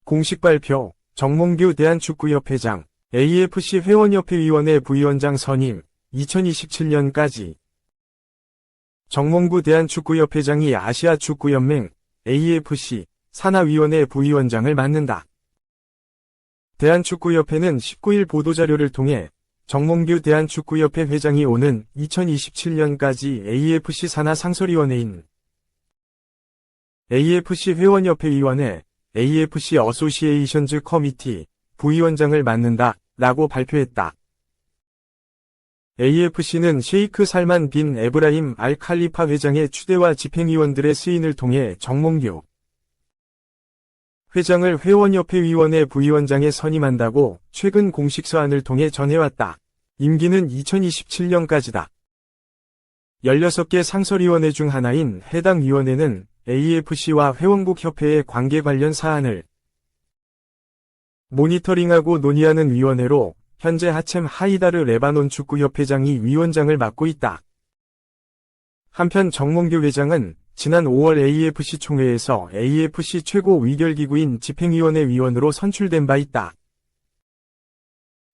공식 발표, 정몽규 대한축구협회장, AFC 회원협회위원회 부위원장 선임, 2027년까지. 정몽규 대한축구협회장이 아시아축구연맹, AFC, 산하위원회 부위원장을 맡는다. 대한축구협회는 19일 보도자료를 통해 정몽규 대한축구협회 회장이 오는 2027년까지 AFC 산하 상설위원회인 AFC 회원협회위원회, AFC 어소시에이션즈 커미티, 부위원장을 맡는다, 라고 발표했다. AFC는 셰이크 살만 빈 에브라임 알 칼리파 회장의 추대와 집행위원들의 스인을 통해 정몽규 회장을 회원협회위원회 부위원장에 선임한다고 최근 공식 서한을 통해 전해왔다. 임기는 2027년까지다. 16개 상설위원회 중 하나인 해당 위원회는 AFC와 회원국 협회의 관계 관련 사안을 모니터링하고 논의하는 위원회로 현재 하쳔 하이다르 레바논 축구협회장이 위원장을 맡고 있다. 한편 정몽규 회장은 지난 5월 AFC 총회에서 AFC 최고 위결기구인 집행위원회 위원으로 선출된 바 있다.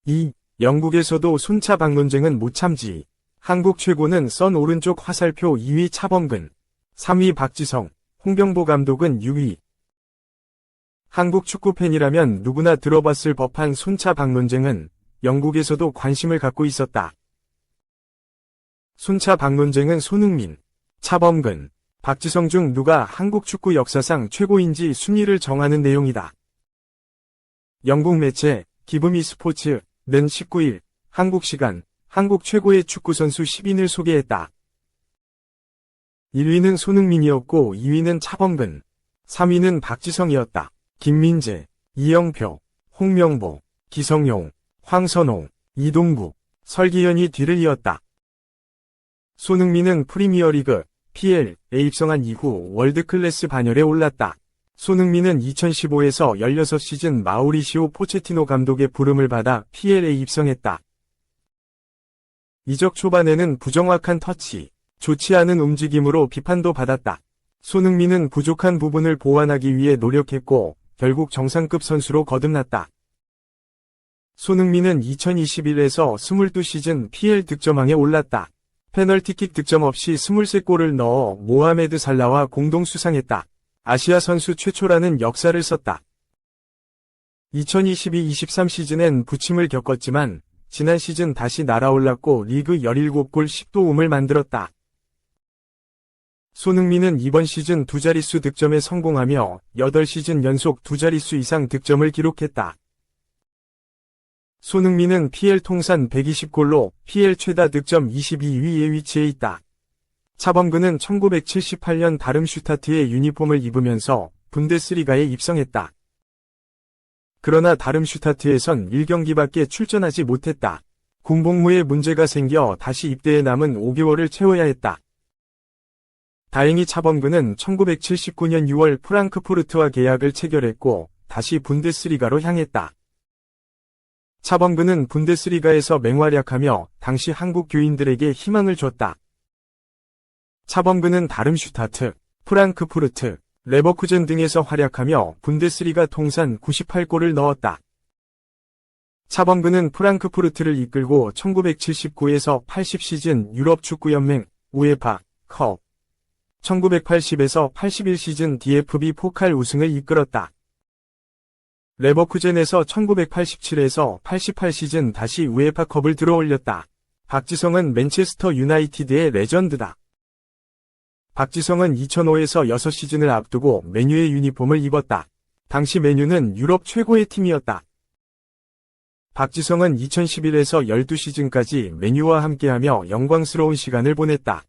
2. 영국에서도 순차박 논쟁은 못 참지. 한국 최고는 선 오른쪽 화살표 2위 차범근, 3위 박지성, 홍병보 감독은 6위. 한국 축구팬이라면 누구나 들어봤을 법한 순차박 논쟁은 영국에서도 관심을 갖고 있었다. 순차박 논쟁은 손흥민, 차범근, 박지성 중 누가 한국 축구 역사상 최고인지 순위를 정하는 내용이다. 영국 매체 기브미 스포츠는 19일 한국 시간 한국 최고의 축구선수 10인을 소개했다. 1위는 손흥민이었고 2위는 차범근, 3위는 박지성이었다. 김민재, 이영표, 홍명보, 기성용, 황선홍, 이동국, 설기현이 뒤를 이었다. 손흥민은 프리미어리그, PL에 입성한 이후 월드클래스 반열에 올랐다. 손흥민은 2015에서 16시즌 마우리시오 포체티노 감독의 부름을 받아 PL에 입성했다. 이적 초반에는 부정확한 터치, 좋지 않은 움직임으로 비판도 받았다. 손흥민은 부족한 부분을 보완하기 위해 노력했고 결국 정상급 선수로 거듭났다. 손흥민은 2021에서 22시즌 PL 득점왕에 올랐다. 페널티킥 득점 없이 23골을 넣어 모하메드 살라와 공동 수상했다. 아시아 선수 최초라는 역사를 썼다. 2022-23 시즌엔 부침을 겪었지만 지난 시즌 다시 날아올랐고 리그 17골 10도움을 만들었다. 손흥민은 이번 시즌 두 자릿수 득점에 성공하며 8시즌 연속 두 자릿수 이상 득점을 기록했다. 손흥민은 PL 통산 120골로 PL 최다 득점 22위에 위치해 있다. 차범근은 1978년 다름슈타트의 유니폼을 입으면서 분데스리가에 입성했다. 그러나 다름슈타트에선 1경기밖에 출전하지 못했다. 군복무에 문제가 생겨 다시 입대에 남은 5개월을 채워야 했다. 다행히 차범근은 1979년 6월 프랑크푸르트와 계약을 체결했고 다시 분데스리가로 향했다. 차범근은 분데스리가에서 맹활약하며 당시 한국 교인들에게 희망을 줬다. 차범근은 다름슈타트, 프랑크푸르트, 레버쿠젠 등에서 활약하며 분데스리가 통산 98골을 넣었다. 차범근은 프랑크푸르트를 이끌고 1979에서 80 시즌 유럽축구연맹 우에파 컵, 1980에서 81 시즌 DFB 포칼 우승을 이끌었다. 레버쿠젠에서 1987에서 88 시즌 다시 우에파컵을 들어올렸다. 박지성은 맨체스터 유나이티드의 레전드다. 박지성은 2005에서 6시즌을 앞두고 맨유의 유니폼을 입었다. 당시 맨유는 유럽 최고의 팀이었다. 박지성은 2011에서 12시즌까지 맨유와 함께하며 영광스러운 시간을 보냈다.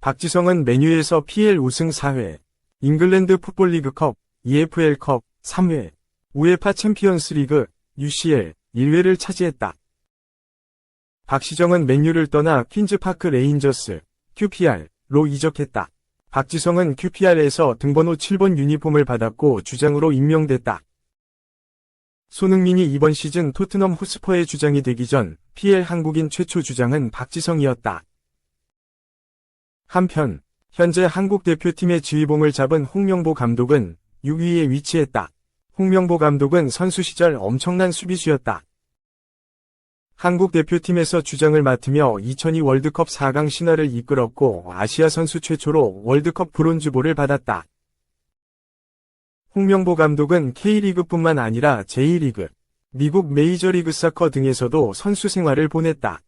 박지성은 맨유에서 PL 우승 4회, 잉글랜드 풋볼리그컵, EFL컵 3회, 우에파 챔피언스리그, UCL 1회를 차지했다. 박시정은 맨유를 떠나 퀸즈파크 레인저스, QPR로 이적했다. 박지성은 QPR에서 등번호 7번 유니폼을 받았고 주장으로 임명됐다. 손흥민이 이번 시즌 토트넘 호스퍼의 주장이 되기 전 PL 한국인 최초 주장은 박지성이었다. 한편 현재 한국 대표팀의 지휘봉을 잡은 홍명보 감독은 6위에 위치했다. 홍명보 감독은 선수 시절 엄청난 수비수였다. 한국 대표팀에서 주장을 맡으며 2002 월드컵 4강 신화를 이끌었고 아시아 선수 최초로 월드컵 브론즈볼을 받았다. 홍명보 감독은 K리그뿐만 아니라 제1리그, 미국 메이저리그 사커 등에서도 선수 생활을 보냈다.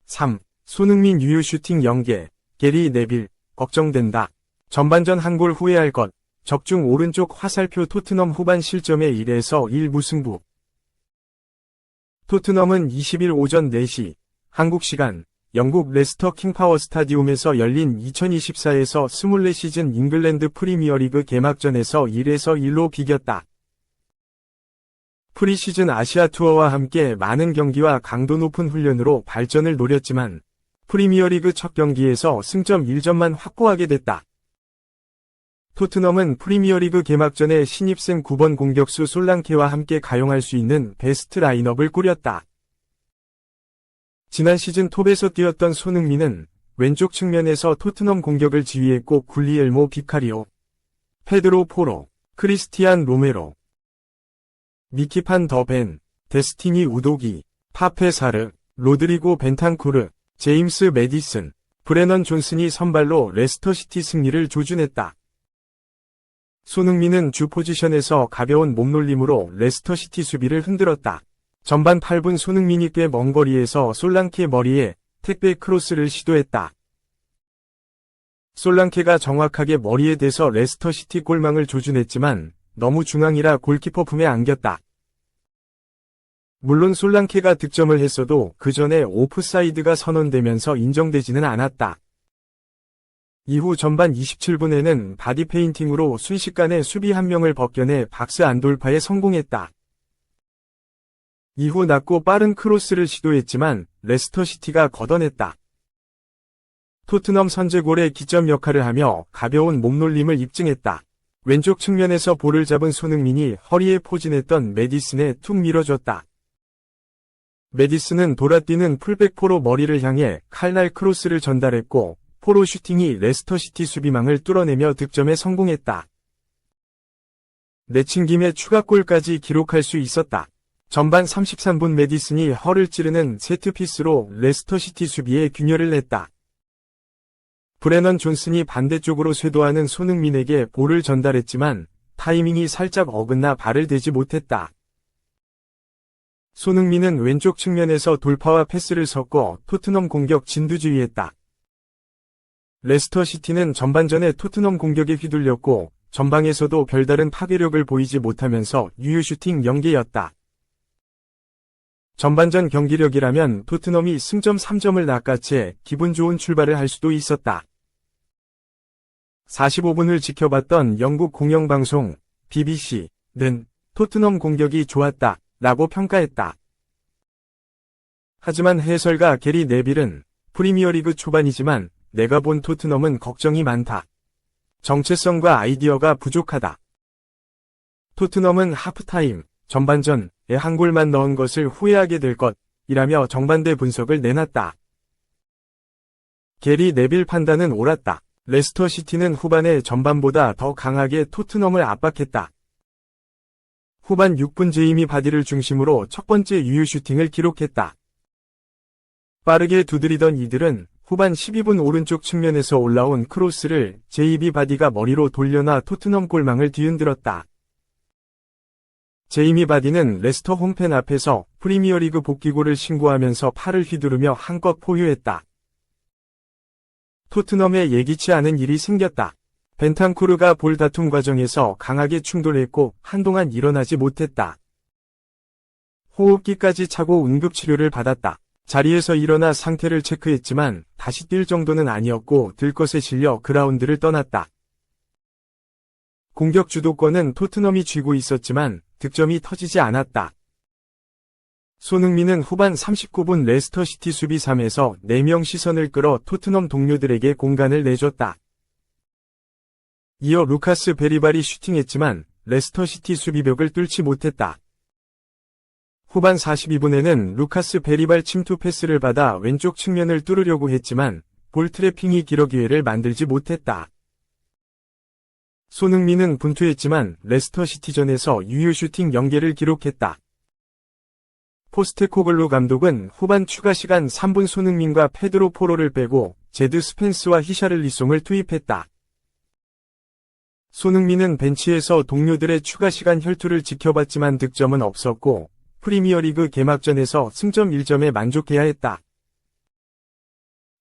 3. 손흥민 유효 슈팅 연계, 게리 네빌, 걱정된다. 전반전 한 골 후회할 것, 적중 오른쪽 화살표 토트넘 후반 실점에 1에서 1 무승부. 토트넘은 20일 오전 4시, 한국 시간, 영국 레스터 킹파워 스타디움에서 열린 2024에서 24시즌 잉글랜드 프리미어리그 개막전에서 1에서 1로 비겼다. 프리시즌 아시아 투어와 함께 많은 경기와 강도 높은 훈련으로 발전을 노렸지만 프리미어리그 첫 경기에서 승점 1점만 확보하게 됐다. 토트넘은 프리미어리그 개막전에 신입생 9번 공격수 솔랑케와 함께 가용할 수 있는 베스트 라인업을 꾸렸다. 지난 시즌 톱에서 뛰었던 손흥민은 왼쪽 측면에서 토트넘 공격을 지휘했고 굴리엘모 비카리오, 페드로 포로, 크리스티안 로메로, 미키판 더벤, 데스티니 우도기, 파페 사르, 로드리고 벤탄쿠르, 제임스 매디슨, 브레넌 존슨이 선발로 레스터시티 승리를 조준했다. 손흥민은 주 포지션에서 가벼운 몸놀림으로 레스터시티 수비를 흔들었다. 전반 8분 손흥민이 꽤 먼 거리에서 솔랑케 머리에 택배 크로스를 시도했다. 솔랑케가 정확하게 머리에 대서 레스터시티 골망을 조준했지만 너무 중앙이라 골키퍼 품에 안겼다. 물론 솔랑케가 득점을 했어도 그 전에 오프사이드가 선언되면서 인정되지는 않았다. 이후 전반 27분에는 바디 페인팅으로 순식간에 수비 한 명을 벗겨내 박스 안 돌파에 성공했다. 이후 낮고 빠른 크로스를 시도했지만 레스터시티가 걷어냈다. 토트넘 선제골의 기점 역할을 하며 가벼운 몸놀림을 입증했다. 왼쪽 측면에서 볼을 잡은 손흥민이 허리에 포진했던 매디슨에 툭 밀어줬다. 매디슨은 돌아뛰는 풀백 포로 머리를 향해 칼날 크로스를 전달했고 포로 슈팅이 레스터시티 수비망을 뚫어내며 득점에 성공했다. 내친 김에 추가골까지 기록할 수 있었다. 전반 33분 매디슨이 허를 찌르는 세트피스로 레스터시티 수비에 균열을 냈다. 브레넌 존슨이 반대쪽으로 쇄도하는 손흥민에게 볼을 전달했지만 타이밍이 살짝 어긋나 발을 대지 못했다. 손흥민은 왼쪽 측면에서 돌파와 패스를 섞어 토트넘 공격 진두지휘했다. 레스터시티는 전반전에 토트넘 공격에 휘둘렸고 전방에서도 별다른 파괴력을 보이지 못하면서 유효 슈팅 연계였다. 전반전 경기력이라면 토트넘이 승점 3점을 낚아채 기분 좋은 출발을 할 수도 있었다. 45분을 지켜봤던 영국 공영방송 BBC는 토트넘 공격이 좋았다 라고 평가했다. 하지만 해설가 게리 네빌은 프리미어리그 초반이지만 내가 본 토트넘은 걱정이 많다. 정체성과 아이디어가 부족하다. 토트넘은 하프타임, 전반전에 한 골만 넣은 것을 후회하게 될 것이라며 정반대 분석을 내놨다. 게리 네빌 판단은 옳았다. 레스터시티는 후반에 전반보다 더 강하게 토트넘을 압박했다. 후반 6분 제이미 바디를 중심으로 첫 번째 유효 슈팅을 기록했다. 빠르게 두드리던 이들은 후반 12분 오른쪽 측면에서 올라온 크로스를 제이미 바디가 머리로 돌려놔 토트넘 골망을 뒤흔들었다. 제이미 바디는 레스터 홈팬 앞에서 프리미어리그 복귀골을 신고하면서 팔을 휘두르며 한껏 포효했다. 토트넘에 예기치 않은 일이 생겼다. 벤탄쿠르가 볼 다툼 과정에서 강하게 충돌했고 한동안 일어나지 못했다. 호흡기까지 차고 응급치료를 받았다. 자리에서 일어나 상태를 체크했지만 다시 뛸 정도는 아니었고 들것에 실려 그라운드를 떠났다. 공격 주도권은 토트넘이 쥐고 있었지만 득점이 터지지 않았다. 손흥민은 후반 39분 레스터시티 수비 3에서 4명 시선을 끌어 토트넘 동료들에게 공간을 내줬다. 이어 루카스 베리발이 슈팅했지만 레스터시티 수비벽을 뚫지 못했다. 후반 42분에는 루카스 베리발 침투 패스를 받아 왼쪽 측면을 뚫으려고 했지만 볼 트래핑이 길어 기회를 만들지 못했다. 손흥민은 분투했지만 레스터 시티전에서 유효 슈팅 0개를 기록했다. 포스테코글루 감독은 후반 추가 시간 3분 손흥민과 페드로 포로를 빼고 제드 스펜스와 히샤를리송을 투입했다. 손흥민은 벤치에서 동료들의 추가 시간 혈투를 지켜봤지만 득점은 없었고 프리미어리그 개막전에서 승점 1점에 만족해야 했다.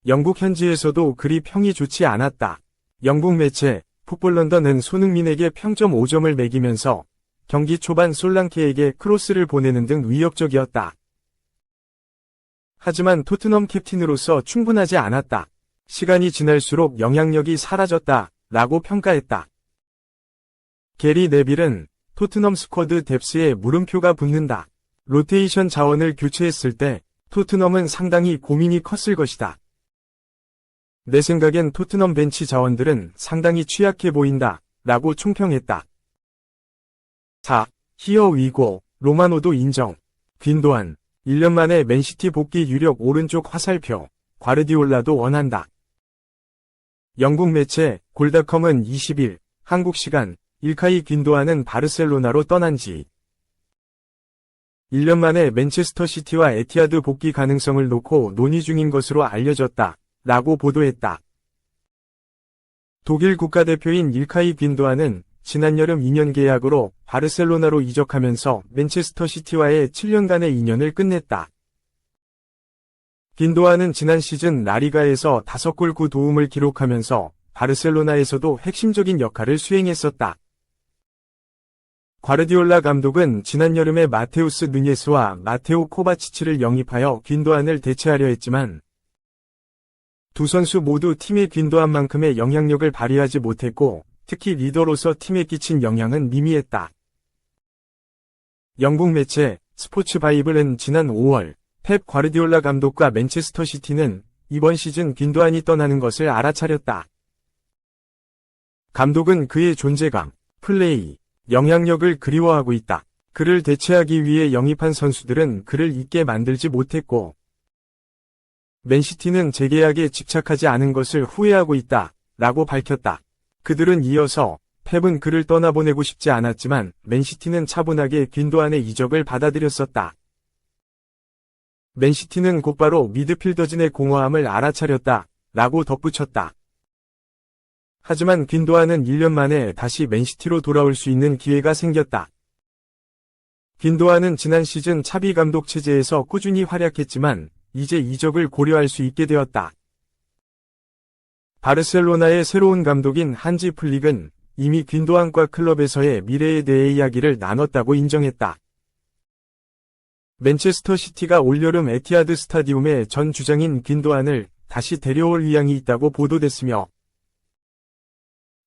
영국 현지에서도 그리 평이 좋지 않았다. 영국 매체 풋볼 런던은 손흥민에게 평점 5점을 매기면서 경기 초반 솔랑케에게 크로스를 보내는 등 위협적이었다. 하지만 토트넘 캡틴으로서 충분하지 않았다. 시간이 지날수록 영향력이 사라졌다 라고 평가했다. 게리 네빌은 토트넘 스쿼드 뎁스에 물음표가 붙는다. 로테이션 자원을 교체했을 때 토트넘은 상당히 고민이 컸을 것이다. 내 생각엔 토트넘 벤치 자원들은 상당히 취약해 보인다 라고 총평했다. 4. 히어 위고 로마노도 인정. 빈도안 1년 만에 맨시티 복귀 유력 오른쪽 화살표 과르디올라도 원한다. 영국 매체 골닷컴은 20일 한국 시간 일카이 빈도안은 바르셀로나로 떠난 지 1년 만에 맨체스터 시티와 에티하드 복귀 가능성을 놓고 논의 중인 것으로 알려졌다 라고 보도했다. 독일 국가대표인 일카이 빈도안은 지난 여름 2년 계약으로 바르셀로나로 이적하면서 맨체스터 시티와의 7년간의 인연을 끝냈다. 빈도안은 지난 시즌 라리가에서 5골 9도움을 기록하면서 바르셀로나에서도 핵심적인 역할을 수행했었다. 과르디올라 감독은 지난 여름에 마테우스 누녜스와 마테오 코바치치를 영입하여 빈도안을 대체하려 했지만 두 선수 모두 팀의 빈도안만큼의 영향력을 발휘하지 못했고 특히 리더로서 팀에 끼친 영향은 미미했다. 영국 매체 스포츠 바이블은 지난 5월 펩 과르디올라 감독과 맨체스터 시티는 이번 시즌 빈도안이 떠나는 것을 알아차렸다. 감독은 그의 존재감, 플레이, 영향력을 그리워하고 있다. 그를 대체하기 위해 영입한 선수들은 그를 있게 만들지 못했고 맨시티는 재계약에 집착하지 않은 것을 후회하고 있다 라고 밝혔다. 그들은 이어서 펩은 그를 떠나보내고 싶지 않았지만 맨시티는 차분하게 빈도안의 이적을 받아들였었다. 맨시티는 곧바로 미드필더진의 공허함을 알아차렸다 라고 덧붙였다. 하지만 빈도안은 1년 만에 다시 맨시티로 돌아올 수 있는 기회가 생겼다. 빈도안은 지난 시즌 차비 감독 체제에서 꾸준히 활약했지만 이제 이적을 고려할 수 있게 되었다. 바르셀로나의 새로운 감독인 한지 플릭은 이미 빈도안과 클럽에서의 미래에 대해 이야기를 나눴다고 인정했다. 맨체스터 시티가 올여름 에티하드 스타디움에 전 주장인 빈도안을 다시 데려올 의향이 있다고 보도됐으며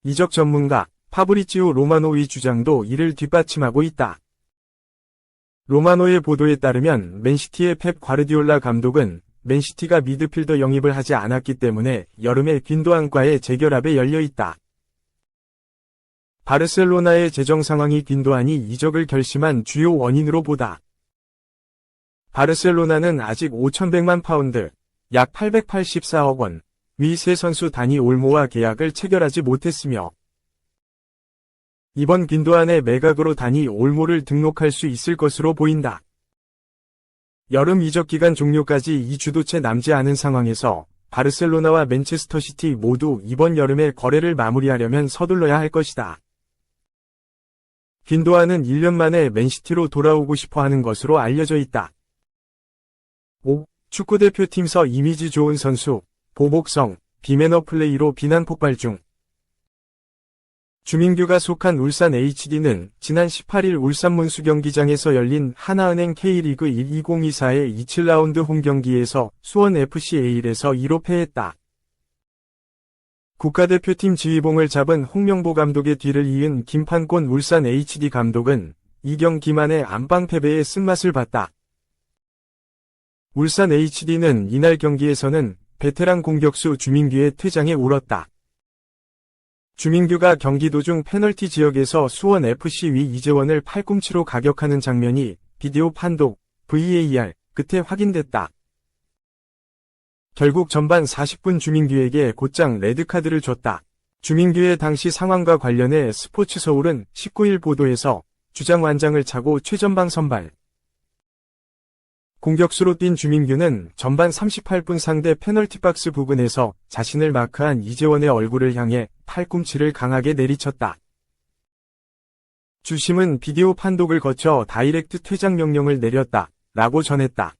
이적 전문가 파브리치오 로마노의 주장도 이를 뒷받침하고 있다. 로마노의 보도에 따르면 맨시티의 펩 과르디올라 감독은 맨시티가 미드필더 영입을 하지 않았기 때문에 여름에 빈도안과의 재결합에 열려있다. 바르셀로나의 재정 상황이 빈도안이 이적을 결심한 주요 원인으로 보다. 바르셀로나는 아직 5,100만 파운드, 약 884억 원, 위 세 선수 다니 올모와 계약을 체결하지 못했으며 이번 빈도안의 매각으로 다니 올모를 등록할 수 있을 것으로 보인다. 여름 이적 기간 종료까지 2주도 채 남지 않은 상황에서 바르셀로나와 맨체스터 시티 모두 이번 여름에 거래를 마무리하려면 서둘러야 할 것이다. 빈도안은 1년 만에 맨시티로 돌아오고 싶어 하는 것으로 알려져 있다. 5. 축구대표팀서 이미지 좋은 선수, 보복성, 비매너 플레이로 비난 폭발 중. 주민규가 속한 울산 HD는 지난 18일 울산 문수 경기장에서 열린 하나은행 K리그 1 2024의 27라운드 홈경기에서 수원 FCA일에서 2로 패했다. 국가대표팀 지휘봉을 잡은 홍명보 감독의 뒤를 이은 김판곤 울산 HD 감독은 이경 기만의 안방 패배에 쓴맛을 봤다. 울산 HD는 이날 경기에서는 베테랑 공격수 주민규의 퇴장에 울었다. 주민규가 경기 도중 페널티 지역에서 수원 FC 위 이재원을 팔꿈치로 가격하는 장면이 비디오 판독, VAR 끝에 확인됐다. 결국 전반 40분 주민규에게 곧장 레드카드를 줬다. 주민규의 당시 상황과 관련해 스포츠 서울은 19일 보도에서 주장 완장을 차고 최전방 선발. 공격수로 뛴 주민규는 전반 38분 상대 페널티 박스 부근에서 자신을 마크한 이재원의 얼굴을 향해 팔꿈치를 강하게 내리쳤다. 주심은 비디오 판독을 거쳐 다이렉트 퇴장 명령을 내렸다 라고 전했다.